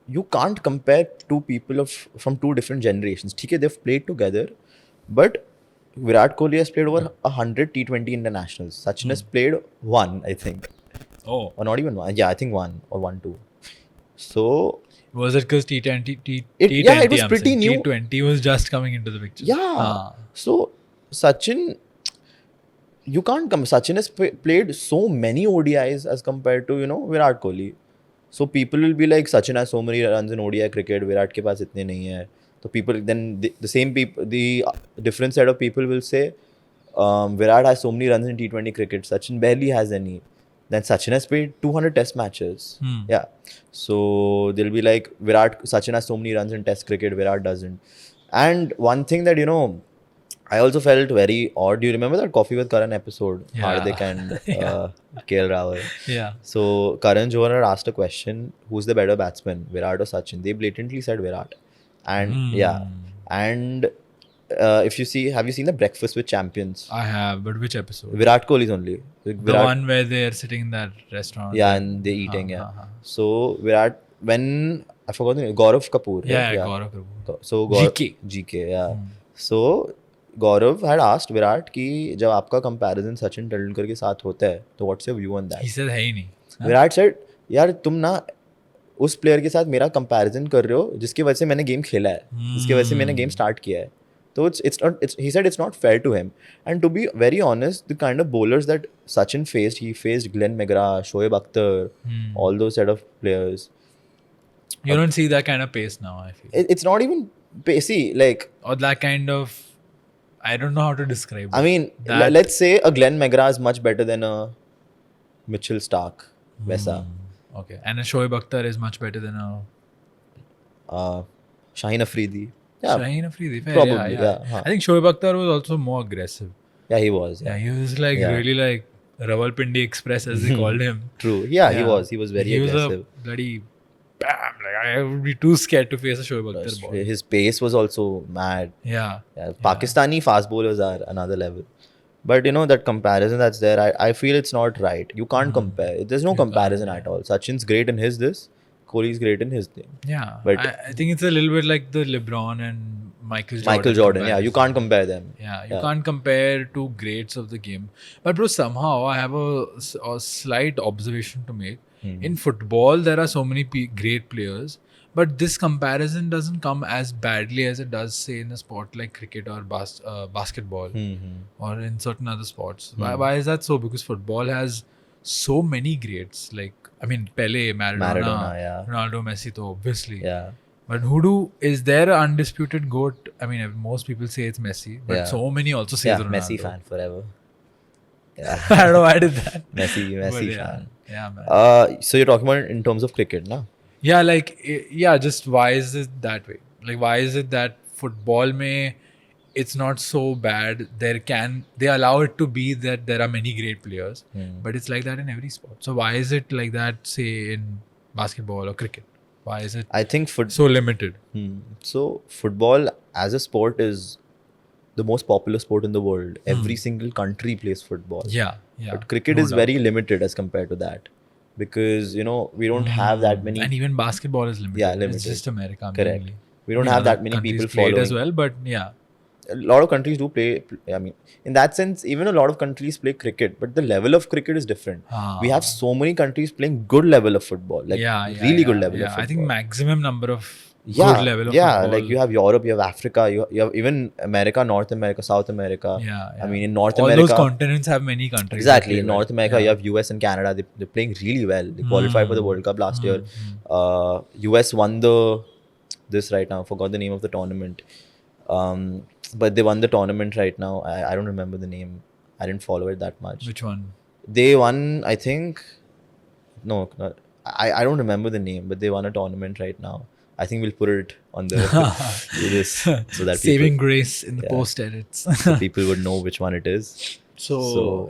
you can't compare two people from 2 different generations. Okay, they've played together, but Virat Kohli has played over 100 T20 internationals. Sachin has played 1, I think. Oh. Or not even 1. Yeah, I think 1 or 1, 2. So... Was it because T20? Yeah, it was pretty new. T20 was just coming into the picture. Yeah. So, Sachin... you can't come. Sachin has played so many ODIs as compared to, Virat Kohli. So people will be like, Sachin has so many runs in ODI cricket, Virat ke paas itne nahi hai. So people, then the same people, the different set of people will say, Virat has so many runs in T20 cricket, Sachin barely has any. Then Sachin has played 200 test matches. Yeah. So they'll be like, Sachin has so many runs in test cricket, Virat doesn't. And one thing that, I also felt very odd. Do you remember that Coffee with Karan episode? Yeah. Hardik and KL Rahul. Yeah. So Karan Johar had asked a question, who's the better batsman, Virat or Sachin? They blatantly said Virat. And and if you see, have you seen The Breakfast with Champions? I have, but which episode? Virat Kohli's only. The one where they're sitting in that restaurant. Yeah, and they're eating, So Virat, when, I forgot the name, Gaurav Kapoor. Yeah, Gaurav Kapoor. So GK, yeah. So Gaurav had asked Virat कि जब आपका comparison Sachin Tendulkar के साथ होता है, तो what's your view on that? He said है ही नहीं. Virat said, यार तुम ना उस प्लेयर के साथ मेरा कंपैरिजन कर रहे हो जिसकी वजह से मैंने गेम खेला है, जिसकी वजह से मैंने गेम स्टार्ट किया है. So he said it's not fair to him. And to be very honest, the kind of bowlers that Sachin faced, he faced Glenn McGrath, Shoaib Akhtar, all those set of players. You don't see that kind of pace now, I feel. It's not even pacey, like... Or that kind of... I don't know how to describe it. I mean, let's say a Glenn McGrath is much better than a Mitchell Stark. Vesa. Okay. And a Shoaib Akhtar is much better than a... Shaheen Afridi. Yeah. Shaheen Afridi. Probably, yeah. I think Shoaib Akhtar was also more aggressive. Yeah, he was. Yeah, he was like really like Rawalpindi Express as they called him. True. Yeah, he was. He was very aggressive. He was a bloody... Bam! Like, I would be too scared to face a Shoaib Akhtar ball. His pace was also mad. Yeah. Pakistani fast bowlers are another level. But that comparison that's there, I feel it's not right. You can't compare. There's no comparison at all. Sachin's great in his this. Kohli's great in his thing. Yeah. But I think it's a little bit like the LeBron and Michael Jordan. Yeah, you can't compare them. Yeah, you can't compare two greats of the game. But bro, somehow I have a slight observation to make. In football, there are so many great players, but this comparison doesn't come as badly as it does, say, in a sport like cricket or basketball or in certain other sports. Why is that so? Because football has so many greats. Like, I mean, Pele, Maradona, Ronaldo, Messi, though, obviously. Yeah. But is there an undisputed GOAT? I mean, most people say it's Messi, but so many also say Ronaldo. Messi fan forever. Yeah. I don't know why I did that. Messi fan. Yeah, man. So you're talking about in terms of cricket, na? Yeah, just why is it that way? Like, why is it that football it's not so bad? They allow it to be that there are many great players, but it's like that in every sport. So why is it like that, say, in basketball or cricket? Why is it so limited? So football as a sport is the most popular sport in the world. Every single country plays football. Yeah. But cricket is very limited as compared to that. Because, we don't have that many... And even basketball is limited. Yeah, limited. It's just America. Correct. Mainly. We don't have that many people following. As well, but yeah. A lot of countries do play... I mean, in that sense, even a lot of countries play cricket. But the level of cricket is different. We have so many countries playing good level of football. Like, really good level of football. I think maximum number of... good level of football. Like you have Europe, you have Africa, you have even America, North America, South America. I mean, in North America... All those continents have many countries. Exactly. In North America, you have US and Canada. They're playing really well. They qualified for the World Cup last year. US won this right now. I forgot the name of the tournament. But they won the tournament right now. I don't remember the name. I didn't follow it that much. Which one? They won, I think... No, I don't remember the name, but they won a tournament right now. I think we'll put it on the this so that saving grace in the post edits, so people would know which one it is. So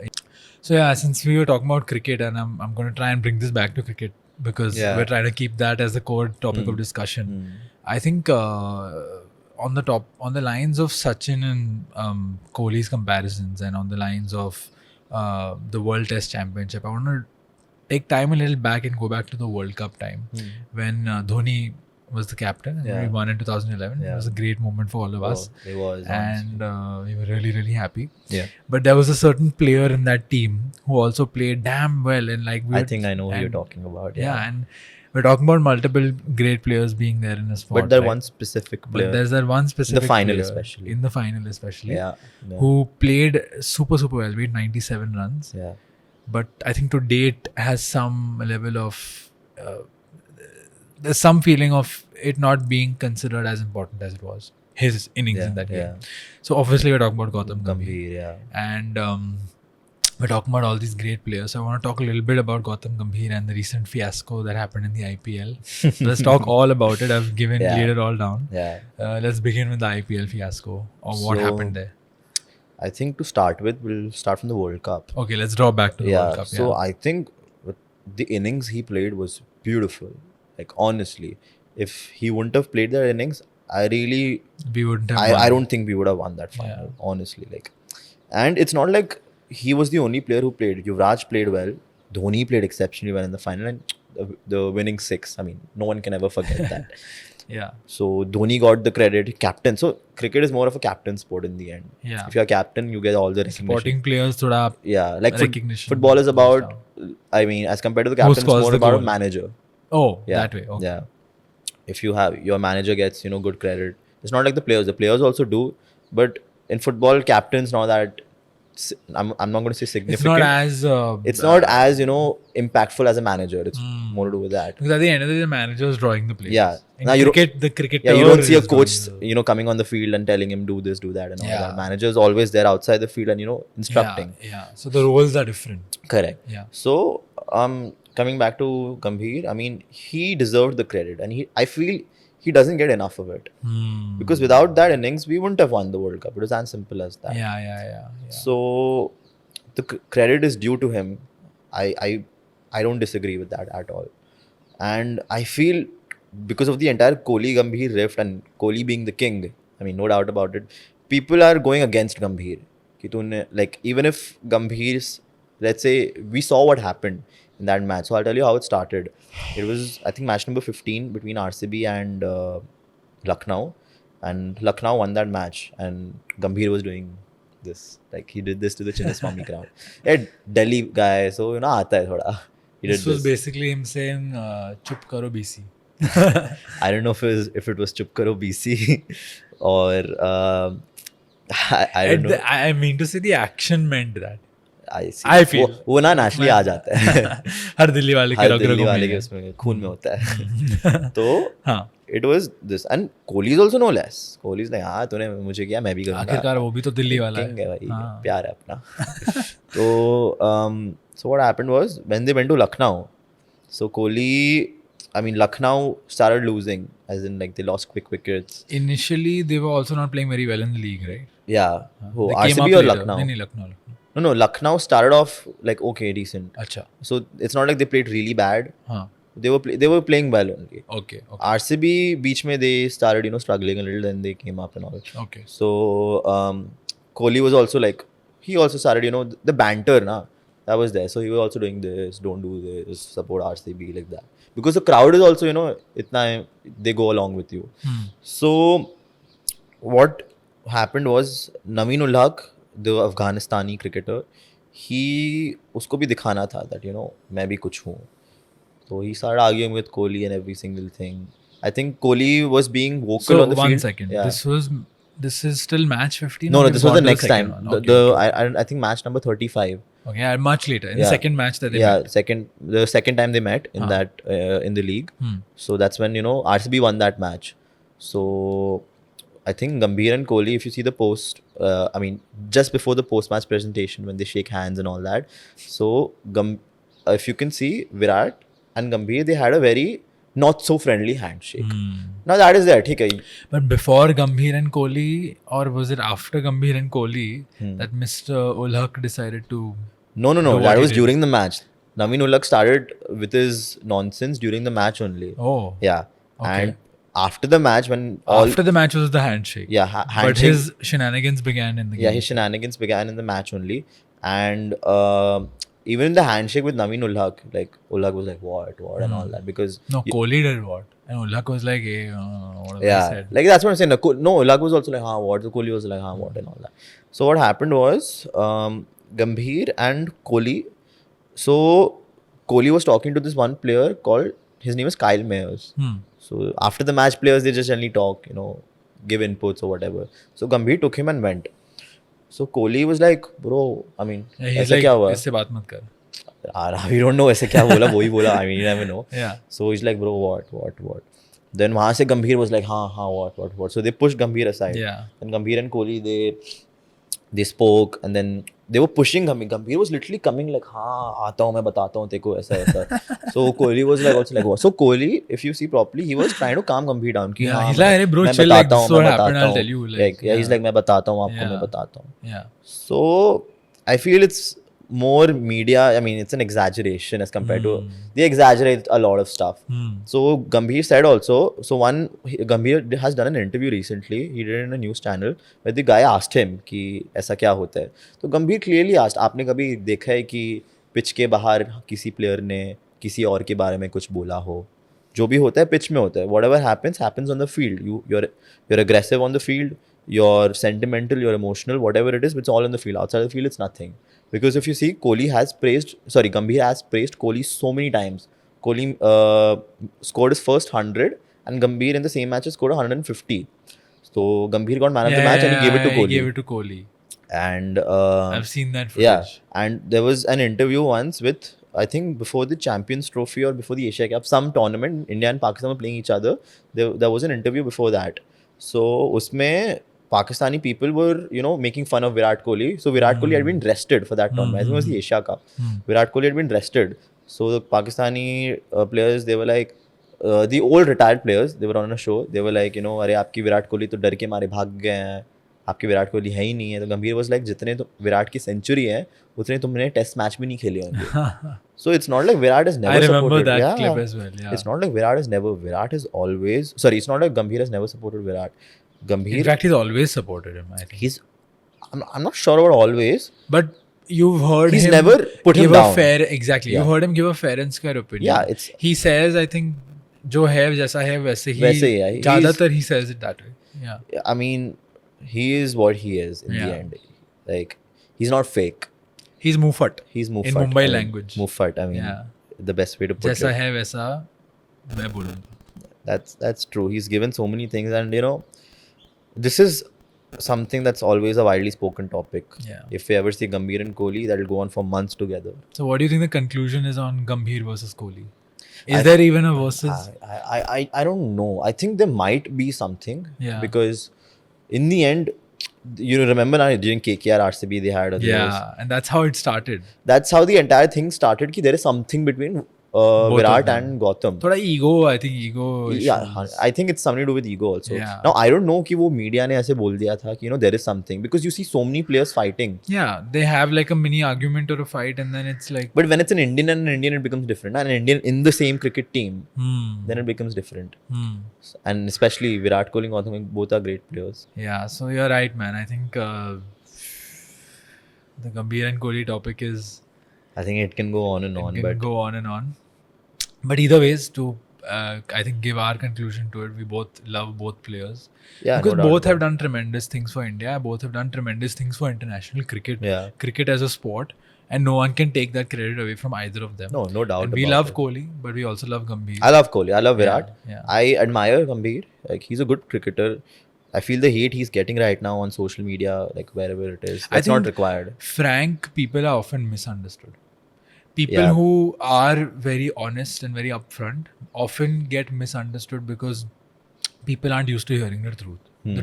yeah, since we were talking about cricket, and I'm going to try and bring this back to cricket because we're trying to keep that as the core topic of discussion. I think on the lines of Sachin and Kohli's comparisons, and on the lines of the World Test Championship, I want to take time a little back and go back to the World Cup time when Dhoni was the captain and we won in 2011. It was a great moment for all of us. It was. And we were really, really happy. Yeah. But there was a certain player in that team who also played damn well. And I think I know who you're talking about. Yeah. And we're talking about multiple great players being there in a spot. But that right? one specific player. But there's that one specific final player especially. in the final especially, Yeah. who played super well. Made 97 runs. Yeah. But I think to date has some level of there's some feeling of it not being considered as important as it was. His innings in that game. So obviously we're talking about Gautam Gambhir. Yeah. And we're talking about all these great players. So I want to talk a little bit about Gautam Gambhir and the recent fiasco that happened in the IPL. Let's talk all about it. I've laid it all down. Yeah. Let's begin with the IPL fiasco or what happened there. I think to start with, we'll start from the World Cup. Okay, let's draw back to the World Cup. So I think the innings he played was beautiful. Like honestly, if he wouldn't have played that innings, we wouldn't have I don't think we would have won that final. Honestly, like, and it's not like he was the only player who played. Yuvraj played well. Dhoni played exceptionally well in the final, and the winning 6. I mean, no one can ever forget that. Yeah. So Dhoni got the credit, captain. So cricket is more of a captain sport in the end. Yeah. If you're a captain, you get all the recognition. Sporting players, thoda like recognition. Football is about. I mean, as compared to the captain, it's more about a manager. Oh, that way. Okay. Yeah. If you have your manager gets good credit. It's not like the players. The players also do, but in football, captains not that. I'm not going to say significant. It's not as impactful as a manager. It's more to do with that. Because at the end of the day, the manager is drawing the plays. Yeah. Now the cricketer. Yeah, you don't see a coach coming on the field and telling him do this, do that, and all that. Manager is always there outside the field and instructing. Yeah. So the roles are different. Correct. Yeah. So coming back to Gambhir, I mean, he deserved the credit, and I feel he doesn't get enough of it. Because without that innings, we wouldn't have won the World Cup. It was as simple as that. Yeah. So the credit is due to him. I don't disagree with that at all. And I feel because of the entire Kohli Gambhir rift and Kohli being the king, I mean, no doubt about it, people are going against Gambhir. Like, even if Gambhir's, let's say, we saw what happened in that match. So I'll tell you how it started. It was, I think, match number 15 between RCB and Lucknow. And Lucknow won that match. And Gambhir was doing this. Like, he did this to the Chinnaswamy crowd. A Delhi guy, so, aata hai thoda. This was basically him saying, Chup karo BC. I don't know if it was Chup karo BC or I don't know. I mean to say the action meant that. I feel वो ना naturally आ जाता है. हर दिल्ली वाले के उसमें खून में होता है. तो it was this, and Kohli is also no less. Kohli is like, हाँ तूने मुझे किया मैं भी करूँगा. आखिरकार वो भी तो दिल्ली वाला है भाई, प्यार है अपना. तो so what happened was when they went to Lucknow, so Kohli, I mean, Lucknow started losing, as in like they lost quick wickets. Initially, they were also not playing very well in the league, right? Yeah. RCB or Lucknow? No, Lucknow. No, Lucknow started off like okay, decent. Acha. So it's not like they played really bad. They were playing well only. Okay. RCB beach mein they started struggling a little, then they came up and all. Okay. So Kohli was also like, he also started the banter that was there. So he was also doing this, don't do this, support RCB like that. Because the crowd is also they go along with you. So what happened was Naveen ul Haq, the Afghanistani cricketer, उसको भी दिखाना था that मैं भी कुछ हूँ. So he started arguing with Kohli and every single thing. I think Kohli was being vocal on the field. So 1 second. Yeah. This is still match 15? No, this was the next time. I think match number 35. Okay, much later. In the second match that they met. The second time they met in that in the league. So that's when RCB won that match. So I think Gambhir and Kohli, if you see the post, I mean, just before the post-match presentation when they shake hands and all that. So if you can see, Virat and Gambhir, they had a very not so friendly handshake. Now that is there, okay. But before Gambhir and Kohli, or was it after Gambhir and Kohli that Mr. ul Haq decided to? No. That was during the match. Naveen ul Haq started with his nonsense during the match only. Oh. Yeah. Okay. And after the match, after the match was the handshake. Yeah, handshake. But his shenanigans began in the game. Yeah, his shenanigans began in the match only. And even in the handshake with Naveen ul Haq, like ul Haq was like, what and all that. Because Kohli did what? And ul Haq was like, hey, what have I said? Like that's what I'm saying. No, ul Haq was also like, what? So Kohli was like, what and all that. So what happened was, Gambhir and Kohli. So Kohli was talking to this one player called his name is Kyle Mayers. So after the match, players they just generally talk, give inputs or whatever. So Gambhir took him and went. So Kohli was like, bro, I mean, he's ऐसा like, क्या हुआ? इससे बात मत कर. We don't know ऐसे क्या बोला, वही बोला. I mean, you never know. Yeah. So he's like, bro, what? Then वहाँ से Gambhir was like, what? So they pushed Gambhir aside. Yeah. And Gambhir and Kohli, they spoke, and then they were pushing Gambhir. Gambhir was literally coming like, आता हूँ मैं बताता हूँ तेको ऐसा. So Kohli was like also like what? So Kohli, if you see properly, he was trying to calm Gambhir down. कि he's like, hey bro, chill, like this what happened, I'll tell you. He's like मैं बताता हूँ आपको, मैं बताता हूँ. Yeah. So I feel it's more media. I mean, it's an exaggeration as compared to they exaggerate a lot of stuff. So Gambhir said also. So Gambhir has done an interview recently. He did it in a news channel where the guy asked him कि ऐसा क्या होता है. तो Gambhir clearly asked, आपने कभी देखा है कि पिच के बाहर किसी प्लेयर ने किसी और के बारे में कुछ बोला हो? जो भी होता है पिच में होता है. Whatever happens on the field. You're aggressive on the field. You're sentimental, you're emotional, whatever it is, it's all in the field. Outside the field, it's nothing. Because if you see, Gambhir has praised Kohli so many times. Kohli scored his first 100 and Gambhir in the same match scored 150. So Gambhir got man of the match and he gave it to Kohli. He gave it to Kohli. And I've seen that footage. Yeah, and there was an interview once with, I think before the Champions Trophy or before the Asia Cup, some tournament, India and Pakistan were playing each other. There was an interview before that. So usme Pakistani people were, making fun of Virat Kohli. So Virat Kohli had been rested for that tournament. I think it was the Asia Cup. Virat Kohli had been rested. So the Pakistani players, they were like, the old retired players, they were on a show. They were like, अरे आपकी विराट कोहली तो डर के मारे भाग गए हैं. आपकी विराट कोहली है ही नहीं है. तो गंभीर was like, जितने तो विराट की सेंचुरी है उतने तुमने टेस्ट मैच भी नहीं खेले होंगे. So it's not like Virat has never supported. I remember that clip as well. Yeah. It's not like Virat has always. Sorry, it's not like Gambhir has never supported Virat. Gambhir. In fact, he's always supported him. I think. I'm not sure about always. But you've heard he's him never put him down. Exactly. Yeah. You heard him give a fair and square opinion. Yeah, he says, I think, जो है जैसा है वैसे ही ज़्यादातर he says it that way. Yeah. I mean, he is what he is in the end. Like, he's not fake. He's Mufat. In Mumbai language. Mufat. I mean, the best way to put जैसा it. है वैसा मैं बोलूँगा. That's true. He's given so many things, and this is something that's always a widely spoken topic. Yeah. If we ever see Gambhir and Kohli, that'll go on for months together. So what do you think the conclusion is on Gambhir versus Kohli? Is there even a versus? I don't know. I think there might be something. Yeah. Because in the end, remember during KKR RCB they had and that's how it started. That's how the entire thing started. Ki there is something between Virat and Gautam. Thoda ego, I think ego. Yeah, I think it's something to do with ego also. Yeah. Now I don't know कि वो media ने ऐसे बोल दिया था कि there is something, because you see so many players fighting. Yeah, they have like a mini argument or a fight, and then it's like. But when it's an Indian and an Indian, it becomes different. And an Indian in the same cricket team, then it becomes different. And especially Virat Kohli and Gautam, both are great players. Yeah, so you're right, man. I think the Gambhir and Kohli topic is. I think it can go on and on. Go on and on. But either ways, to I think give our conclusion to it, we both love both players. Yeah, because both have done tremendous things for India. Both have done tremendous things for international cricket. Yeah. Cricket as a sport. And no one can take that credit away from either of them. No doubt. And we love Kohli, but we also love Gambhir. I love Kohli. I love Virat. Yeah. I admire Gambhir. Like, he's a good cricketer. I feel the hate he's getting right now on social media, like wherever it is, that's not required. Frank people are often misunderstood. People who are very honest and very upfront often get misunderstood because people aren't used to hearing the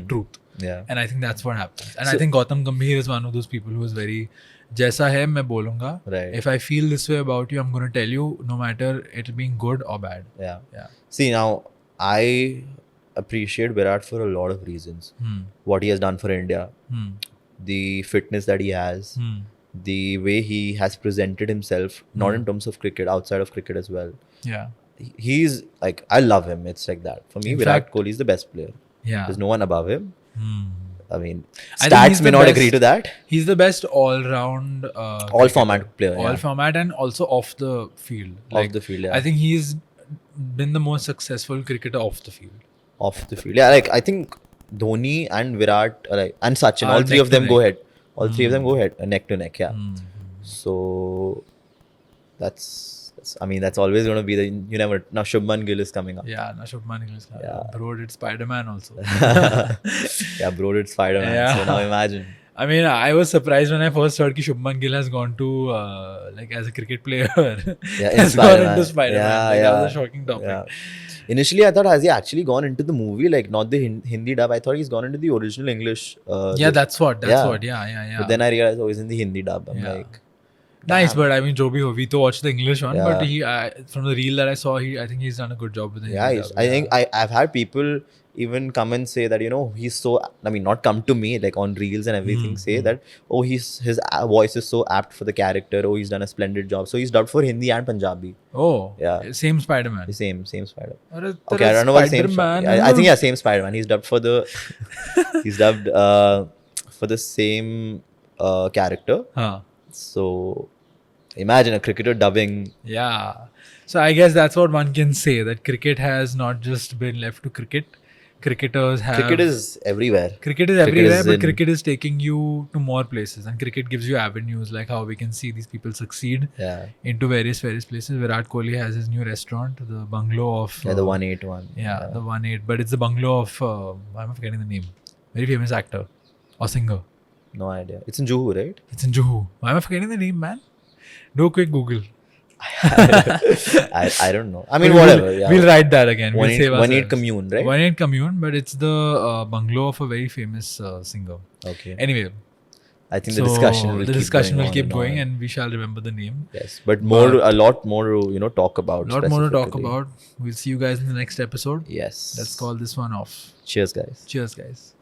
truth. Yeah. And I think that's what happens. And I think Gautam Gambhir is one of those people who is very, जैसा है मैं बोलूँगा. Right. If I feel this way about you, I'm going to tell you, no matter it being good or bad. Yeah. See, now I appreciate Virat for a lot of reasons. What he has done for India, the fitness that he has, the way he has presented himself, not in terms of cricket, outside of cricket as well. Yeah. He's like, I love him. It's like that. For me, Virat Kohli is the best player. Yeah. There's no one above him. I mean, stats may not agree to that. He's the best all-round... all-format player. All-format and also off the field. Off the field, yeah. I think he's been the most successful cricketer off the field. Off the field. Yeah, like I think Dhoni and Virat and Sachin, all three of them go ahead. All three of them go ahead, neck to neck, yeah. So that's I mean, that's always going to be the, you never, now Shubman Gill is coming up. Yeah, now Shubman Gill is coming up. Yeah. Bro did Spider-Man also. Yeah, bro did Spider-Man. Yeah. So now imagine. I mean, I was surprised when I first heard that Shubman Gill has gone to, like, as a cricket player, Yeah, has gone into Spider-Man. That was a shocking topic. Yeah. Initially, I thought, has he actually gone into the movie? Like, not the Hindi dub. I thought he's gone into the original English. That's what. Yeah. But then I realized, oh, he's in the Hindi dub. I'm like... Nice, but I mean, jo bhi ho, we to watched the English one, Yeah. but he, from the reel that I saw, I think he's done a good job with the Hindi dub. I think I've had people even come and say that, you know, he's so, I mean, not come to me, like on reels and everything, say that, oh, his voice is so apt for the character, oh, he's done a splendid job. So he's dubbed for Hindi and Punjabi. Oh, yeah. Same Spider-Man. Same Spider-Man. Okay, I don't know what same Spider-Man. I think, yeah, same Spider-Man. He's dubbed for the, he's dubbed for the same character. Huh. So imagine a cricketer dubbing. Yeah. So I guess that's what one can say, that cricket has not just been left to cricket. Cricketers have... Cricket is everywhere. Cricket is everywhere, but cricket is taking you to more places. And cricket gives you avenues, like how we can see these people succeed into various places. Virat Kohli has his new restaurant, the bungalow of... the 181. Yeah, the 18. But it's the bungalow of... why am I forgetting the name? Very famous actor or singer. No idea. It's in Juhu, right? It's in Juhu. Why am I forgetting the name, man? Do a quick Google. I don't know. I mean, whatever. We'll write that again. 1-8 Commune, right? 1-8 Commune, but it's the bungalow of a very famous singer. Okay. Anyway, I think the discussion will keep going, and we shall remember the name. Yes, but a lot more to talk about. We'll see you guys in the next episode. Yes. Let's call this one off. Cheers, guys. Cheers, guys.